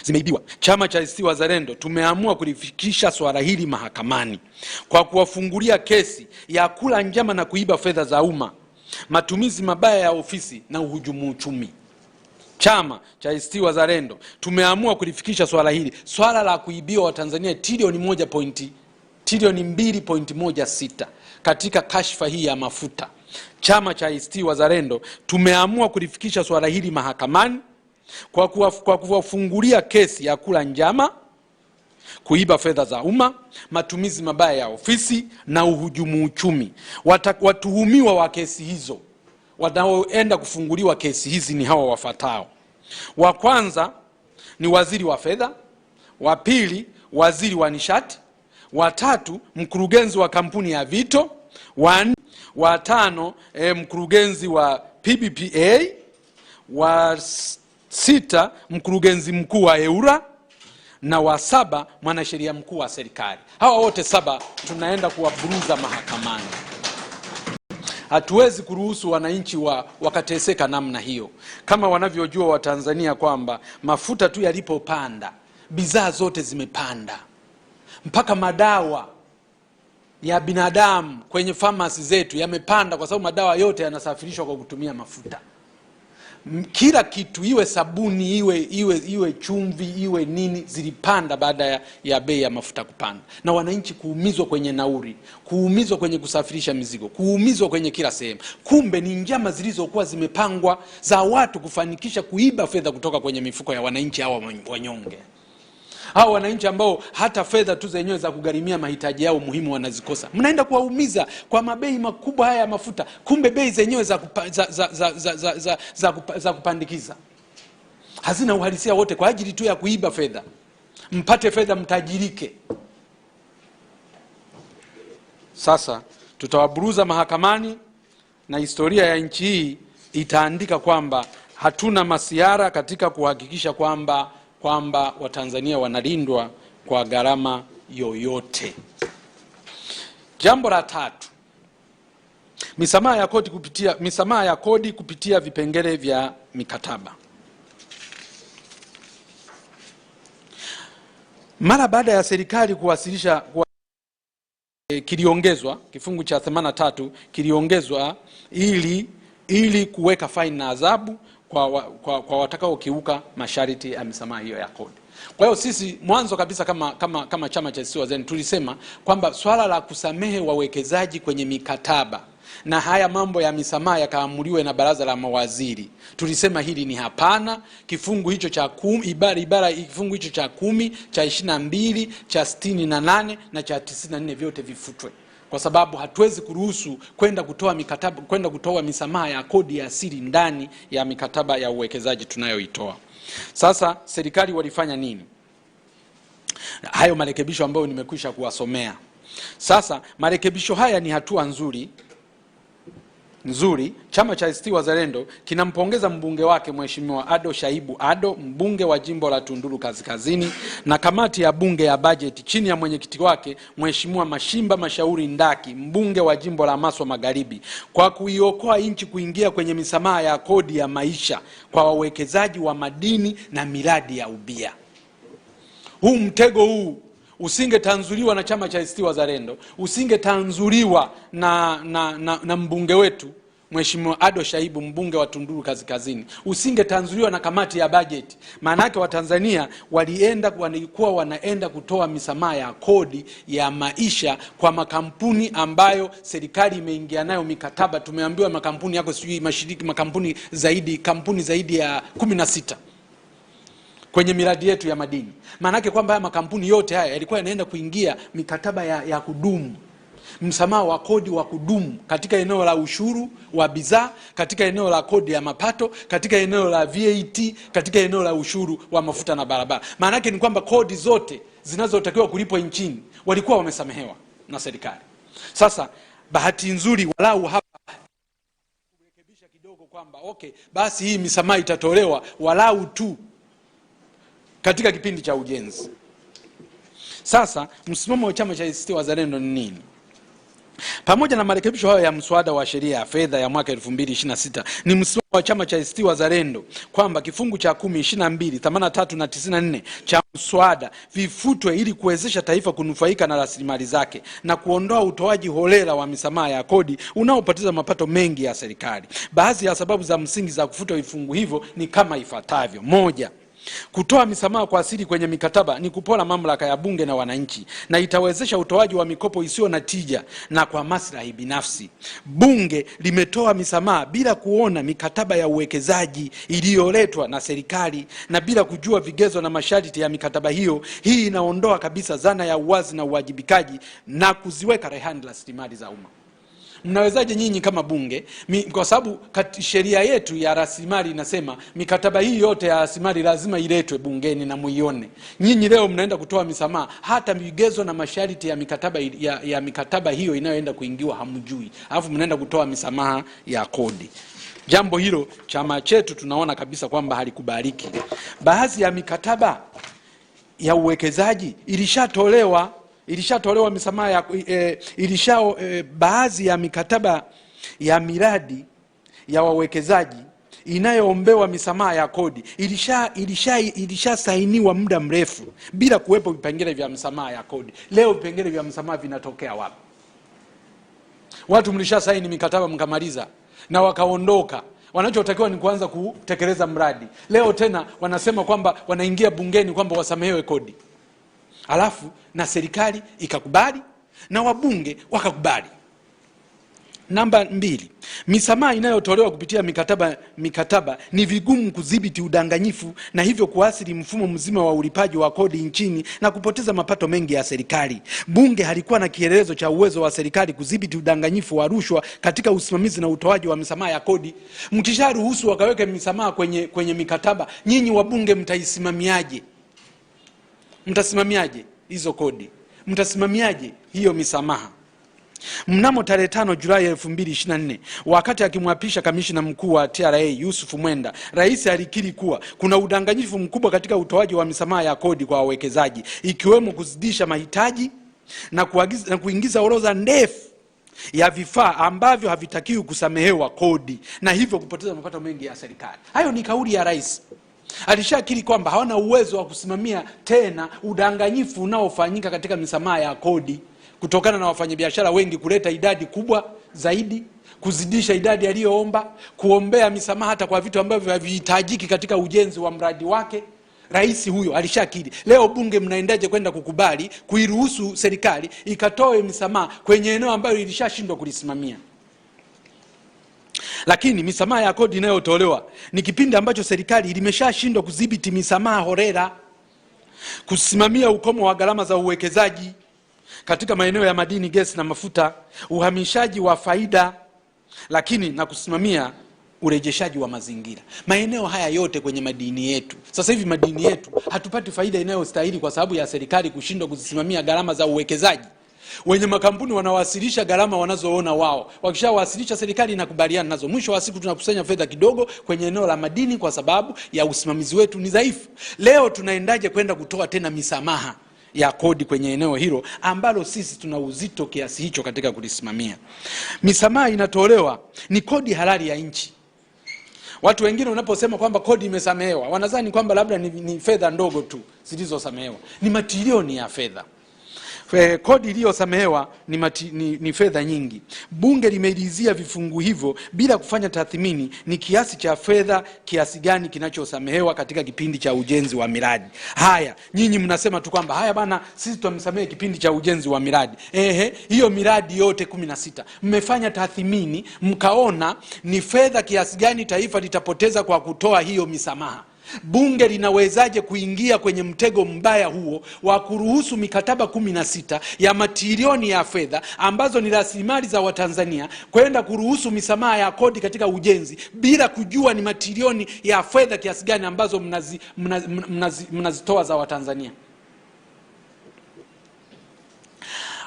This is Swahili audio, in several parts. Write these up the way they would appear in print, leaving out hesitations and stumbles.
zimeibiwa. Chama cha ACT Wazalendo tumeamua kulifikisha swala hili mahakamani kwa kuwafungulia kesi ya kula njama na kuiba fedha za umma, matumizi mabaya ya ofisi na uhujumu uchumi. Chama cha ACT Wazalendo tumeamua kulifikisha swala hili, swala la kuibiwa Watanzania trilioni 2.16 katika kashfa hii ya mafuta. Chama cha ACT Wazalendo tumeamua kulifikisha swala hili mahakamani kwa kuwafungulia kesi ya kula njama, kuiba fedha za umma, matumizi mabaya ya ofisi na uhujumu uchumi. Watuhumiwa wa kesi hizo wanaoenda kufunguliwa kesi hizi ni hawa wafuatao. Wa kwanza ni waziri wa fedha, wa pili waziri wa nishati, wa tatu mkurugenzi wa kampuni ya Vito, wa tano mkurugenzi wa PBPA, wa sita mkurugenzi mkuu wa EURA, na wa saba mwanasheria mkuu wa serikali. Hawa wote saba tunaenda kuwaburuza mahakamani. Hatuwezi kuruhusu wananchi wakateseka namna hiyo. Kama wanavyojua Watanzania kwamba mafuta tu yalipopanda, bidhaa zote zimepanda. Mpaka madawa ya binadamu kwenye pharmacy zetu yamepanda, kwa sababu madawa yote yanasafirishwa kwa kutumia mafuta. Kila kitu, iwe sabuni, iwe chumvi, iwe nini, zilipanda baada ya bei ya mafuta kupanda. Na wananchi kuumizwa kwenye nauri, kuumizwa kwenye kusafirisha mizigo, kuumizwa kwenye kila sehemu. Kumbe ni njama zilizokuwa zimepangwa za watu kufanikisha kuiba fedha kutoka kwenye mifuko ya wananchi hawa wanyonge. Hao wananchi ambao hata fedha tu zenyewe za kugharimia mahitaji yao muhimu wanazikosa. Mnaenda kuwaumiza kwa mabei makubwa haya ya mafuta. Kumbe bei zenyewe za kupandikiza hazina uhalisia wote, kwa ajili tu ya kuiba fedha. Mpate fedha mtajirike. Sasa tutawaburuza mahakamani, na historia ya nchi hii itaandika kwamba hatuna masiara katika kuhakikisha kwamba Watanzania wanalindwa kwa gharama yoyote. Jambo la tatu, misamaha ya kodi kupitia vipengele vya mikataba. Mara baada ya serikali kuwasilisha kiliongezwa kifungu cha 83 kiliongezwa ili kuweka faini na adhabu kwa watakao kiuka masharti ya misamaha hiyo ya kodi. Kwa hiyo sisi mwanzo kabisa kama chama cha ACT Wazalendo tulisema kwamba swala la kusamehe wawekezaji kwenye mikataba na haya mambo ya misamaha yakaamuliwe na baraza la mawaziri, tulisema hili ni hapana. Kifungu hicho cha 10 kifungu hicho cha 10 cha 22 cha 68 na cha 94 vyote vifutwe, kwa sababu hatuwezi kuruhusu kwenda kutoa misamaha ya kodi ya asili ndani ya mikataba ya uwekezaji tunayoitoa. Sasa serikali walifanya nini? Hayo marekebisho ambayo nimekwisha kuwasomea. Sasa marekebisho haya ni hatua nzuri. Chama cha ACT Wazalendo kinampongeza mbunge wake Mheshimiwa Ado Shaibu Ado, mbunge wa jimbo la Tunduru Kaskazini, na kamati ya bunge ya bajeti chini ya mwenyekiti wake Mheshimiwa Mashimba Mashauri Ndaki, mbunge wa jimbo la Maswa Magharibi, kwa kuiokoa nchi kuingia kwenye misamaha ya kodi ya maisha kwa wawekezaji wa madini na miradi ya ubia. Huu mtego huu usingetanzuliwa na chama cha ACT Wazalendo, usingetanzuliwa na mbunge wetu Mheshimiwa Ado Shaibu, mbunge wa Tunduru Kaskazini, usingetanzuliwa na kamati ya bajeti. Maana yake Watanzania walikuwa wanaenda kutoa misamaha ya kodi ya maisha kwa makampuni ambayo serikali imeingia nayo mikataba. Tumeambiwa makampuni yako kampuni zaidi ya 16 kwenye miradi yetu ya madini. Maana yake kwamba haya makampuni yote haya yalikuwa yanaenda kuingia mikataba ya kudumu, msamaha wa kodi wa kudumu katika eneo la ushuru wa bidhaa, katika eneo la kodi ya mapato, katika eneo la VAT, katika eneo la ushuru wa mafuta na barabara. Maana yake ni kwamba kodi zote zinazotakiwa kulipwa nchini walikuwa wamesamehewa na serikali. Sasa bahati nzuri walau hapa kurekebisha kidogo kwamba basi hii misamaha itatolewa walau tu katika kipindi cha ujenzi. Sasa msimamo wa chama cha ACT Wazalendo ni nini? Pamoja na marekebisho hayo ya mswada wa sheria ya fedha ya mwaka 2026, ni msimamo wa chama cha ACT Wazalendo kwamba kifungu cha 10, 22, 83 na 94 cha mswada vifutwe ili kuwezesha taifa kunufaika na rasilimali zake na kuondoa utoaji holela wa misamaha ya kodi unaopoteza mapato mengi ya serikali. Baadhi ya sababu za msingi za kufutwa vifungu hivyo ni kama ifuatavyo: moja, kutoa misamaha kwa asili kwenye mikataba ni kupola mamlaka ya bunge na wananchi, na itawezesha utoaji wa mikopo isiyo na tija na kwa maslahi binafsi. Bunge limetoa misamaha bila kuona mikataba ya uwekezaji iliyoletwa na serikali na bila kujua vigezo na masharti ya mikataba hiyo. Hii inaondoa kabisa dhana ya uwazi na uwajibikaji na kuziweka rehani rasilimali za umma. Mnawezaje nyinyi kama bunge, kwa sababu sheria yetu ya rasilimali inasema mikataba hii yote ya rasilimali lazima iletwe bungeni na muione. Nyinyi leo mnaenda kutoa misamaha, hata vigezo na masharti ya mikataba ya mikataba hiyo inayoenda kuingiwa hamjui, alafu mnaenda kutoa misamaha ya kodi. Jambo hilo chama chetu tunaona kabisa kwamba halikubaliki. Baadhi ya mikataba ya uwekezaji ilishatolewa misamaha ya baadhi ya mikataba ya miradi ya wawekezaji inayoombewa misamaha ya kodi ilishasainiwa muda mrefu bila kuwepo vipengele vya msamaha ya kodi. Leo vipengele vya msamaha vinatokea wapi? Watu mlishasaini mikataba mkamaliza na wakaondoka. Wanachotakiwa ni kuanza kutekeleza mradi. Leo tena wanasema kwamba wanaingia bungeni kwamba wasamehewe kodi. Alafu na serikali ikakubali na wabunge wakakubali. Namba 2, misamaha inayotolewa kupitia mikataba ni vigumu kudhibiti udanganyifu na hivyo kuathiri mfumo mzima wa ulipaji wa kodi nchini na kupoteza mapato mengi ya serikali. Bunge halikuwa na kielelezo cha uwezo wa serikali kudhibiti udanganyifu wa rushwa katika usimamizi na utoaji wa misamaha ya kodi. Mkisharuhusu wakaweke misamaha kwenye mikataba, nyinyi wabunge mtaisimamiaje? Mtasimamiaje hizo kodi? Mtasimamiaje hiyo misamaha? Mnamo tarehe 5 Julai 2024, wakati akimwapisha kamishna mkuu wa TRA Yusuf Mwenda, rais alikiri kuwa kuna udanganyifu mkubwa katika utoaji wa misamaha ya kodi kwa wawekezaji, ikiwemo kuzidisha mahitaji na kuingiza orodha ndefu ya vifaa ambavyo havitakiwi kusamehewa kodi na hivyo kupoteza mapato mengi ya serikali. Hayo ni kauli ya rais. Alishakiri kwamba hawana uwezo wa kusimamia tena udanganyifu unaofanyika katika misamaha ya kodi kutokana na wafanyabiashara wengi kuleta idadi kubwa zaidi, kuzidisha idadi aliyoomba, kuombea misamaha hata kwa vitu ambavyo havihitajiki katika ujenzi wa mradi wake. Rais huyo alishakiri. Leo bunge mnaendaje kwenda kukubali kuiruhusu serikali ikatoe misamaha kwenye eneo ambayo ilishashindwa kulisimamia? Lakini misamaha ya kodi inayotolewa ni kipindi ambacho serikali ilimeshashindwa kudhibiti misamaha holela, kusimamia ukomo wa gharama za uwekezaji katika maeneo ya madini, gesi na mafuta, uhamishaji wa faida, lakini na kusimamia urejeshaji wa mazingira. Maeneo haya yote kwenye madini yetu. Sasa hivi madini yetu hatupati faida inayostahili kwa sababu ya serikali kushindwa kusimamia gharama za uwekezaji. Wenye makampuni wanawasilisha gharama wanazoona wao. Wakishawasilisha serikali inakubaliana nazo. Mwisho wa siku tunakusanya fedha kidogo kwenye eneo la madini kwa sababu ya usimamizi wetu ni dhaifu. Leo tunaendaje kwenda kutoa tena misamaha ya kodi kwenye eneo hilo ambalo sisi tuna uzito kiasi hicho katika kulisimamia? Misamaha inatolewa ni kodi halali ya nchi. Watu wengine unaposema kwamba kodi imesamehewa, wanadhani kwamba labda ni fedha ndogo tu zilizosamehewa. Ni matrilioni ya fedha. Kodi iliyosamehewa ni fedha nyingi. Bunge limeridhia vifungu hivyo bila kufanya tathmini ni kiasi cha fedha kiasi gani kinachosamehewa katika kipindi cha ujenzi wa miradi. Haya, nyinyi mnasema tu kwamba haya bana, sisi tumsamehe kipindi cha ujenzi wa miradi. Hiyo miradi yote 16 mmefanya tathmini mkaona ni fedha kiasi gani taifa litapoteza kwa kutoa hiyo misamaha? Bunge linawezaje kuingia kwenye mtego mbaya huo wa kuruhusu mikataba 16 ya matrilioni ya fedha ambazo ni rasilimali za Watanzania kwenda kuruhusu misamaha ya kodi katika ujenzi bila kujua ni matrilioni ya fedha kiasi gani ambazo mnazitoa za Watanzania?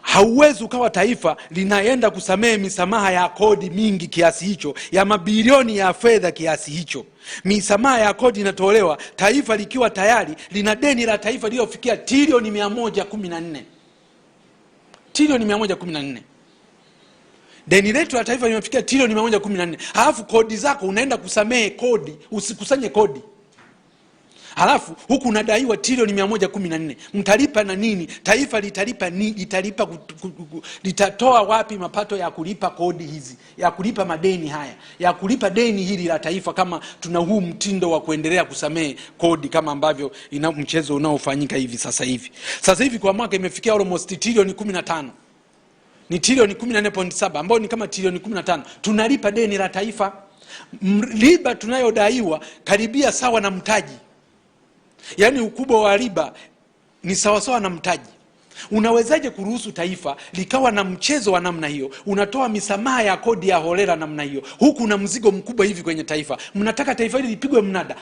Hauwezi ukawa taifa linaenda kusamehe misamaha ya kodi mingi kiasi hicho, ya mabilioni ya fedha kiasi hicho. Misamaha ya kodi inatolewa taifa likiwa tayari lina deni la taifa lililofikia trilioni 114. Trilioni 114. Deni letu la taifa limefikia trilioni 114. Halafu kodi zako unaenda kusamehe kodi, usikusanye kodi. Halafu huku unadaiwa trilioni 114. Mtalipa na nini? Taifa litalipa nini? Litatoa wapi mapato ya kulipa kodi hizi, ya kulipa madeni haya, ya kulipa deni hili la taifa, kama tuna huu mtindo wa kuendelea kusamehe kodi kama ambavyo mchezo unaofanyika hivi sasa hivi. Sasa hivi kwa mwaka imefikia almost trilioni 15. Ni trilioni 14.7 ambao ni kama trilioni 15. Tunalipa deni la taifa. Riba tunayodaiwa karibia sawa na mtaji. Yaani ukubwa wa riba ni sawa na mtaji. Unawezaje kuruhusu taifa likawa na mchezo wa namna hiyo? Unatoa misamaha ya kodi ya holela namna hiyo, huku na mzigo mkubwa hivi kwenye taifa. Mnataka taifa hili lipigwe mnada.